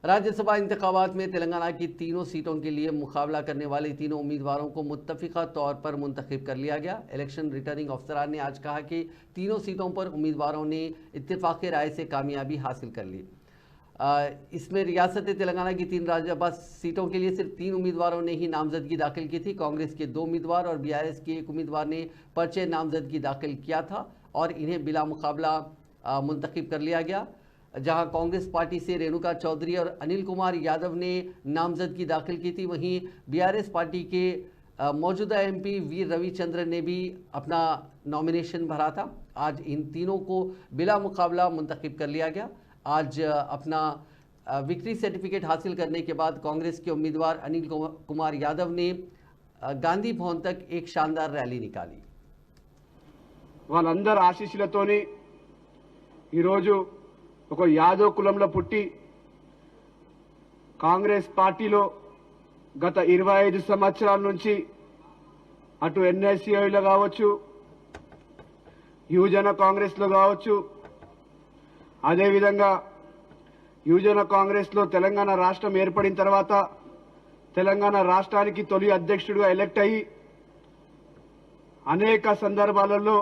राज्यसभा इंतखाबात में तेलंगाना की तीनों सीटों के लिए मुकाबला करने वाले तीनों उम्मीदवारों को मुत्तफिका तौर पर मुंतखब कर लिया गया। इलेक्शन रिटर्निंग अफसरान ने आज कहा कि तीनों सीटों पर उम्मीदवारों ने इत्तेफाक़ी राय से कामयाबी हासिल कर ली। इसमें रियासत तेलंगाना की 3 राज्यसभा सीटों के लिए सिर्फ 3 उम्मीदवारों ने ही नामजदगी दाखिल की थी। कांग्रेस के 2 उम्मीदवार और बीआरएस के 1 उम्मीदवार ने पर्चे नामजदगी दाखिल किया था और इन्हें बिला मुकाबला मुंतखब कर लिया गया। जहां कांग्रेस पार्टी से रेणुका चौधरी और अनिल कुमार यादव ने नामजदगी दाखिल की थी, वहीं बीआरएस पार्टी के मौजूदा एमपी वीर रविचंद्र ने भी अपना नॉमिनेशन भरा था। आज इन तीनों को बिला मुकाबला मुंतखब कर लिया गया। आज अपना विक्ट्री सर्टिफिकेट हासिल करने के बाद कांग्रेस के उम्मीदवार अनिल कुमार यादव ने गांधी भवन तक एक शानदार रैली निकाली। వాళ్ళందరి ఆశీస్సులతోని ఈరోజు ఒక యాదవ్ కులంలో పుట్టి కాంగ్రెస్ పార్టీలో గత 25 సంవత్సరాల నుంచి అటు ఎన్ఎస్సీఐలో కావచ్చు, యువజన కాంగ్రెస్లో కావచ్చు, అదేవిధంగా యువజన కాంగ్రెస్లో తెలంగాణ రాష్ట్రం ఏర్పడిన తర్వాత తెలంగాణ రాష్ట్రానికి తొలి అధ్యక్షుడిగా ఎలెక్ట్ అయ్యి అనేక సందర్భాలలో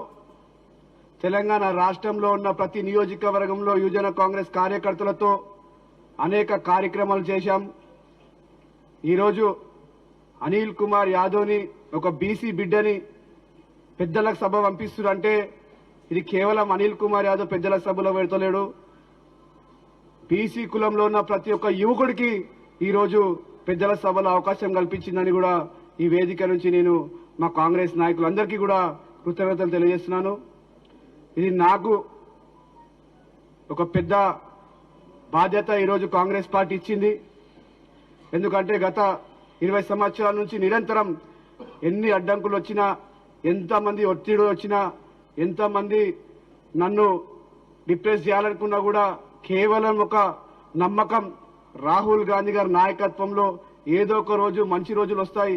తెలంగాణ రాష్ట్రంలో ఉన్న ప్రతి నియోజకవర్గంలో యువజన కాంగ్రెస్ కార్యకర్తలతో అనేక కార్యక్రమాలు చేశాం। ఈరోజు అనిల్ కుమార్ యాదవ్ని ఒక బీసీ బిడ్డని పెద్దల సభ పంపిస్తున్నారంటే ఇది కేవలం అనిల్ కుమార్ యాదవ్ పెద్దల సభలో పెడతలేడు, బీసీ కులంలో ఉన్న ప్రతి ఒక్క యువకుడికి ఈరోజు పెద్దల సభలో అవకాశం కల్పించిందని కూడా ఈ వేదిక నుంచి నేను మా కాంగ్రెస్ నాయకులందరికీ కూడా కృతజ్ఞతలు తెలియజేస్తున్నాను। ఇది నాకు ఒక పెద్ద బాధ్యత ఈరోజు కాంగ్రెస్ పార్టీ ఇచ్చింది। ఎందుకంటే గత 20 సంవత్సరాల నుంచి నిరంతరం ఎన్ని అడ్డంకులు వచ్చినా, ఎంతమంది ఒత్తిడి వచ్చినా, ఎంతమంది నన్ను డిప్రెస్ చేయాలనుకున్నా కూడా కేవలం ఒక నమ్మకం, రాహుల్ గాంధీ గారి నాయకత్వంలో ఏదో ఒక రోజు మంచి రోజులు వస్తాయి।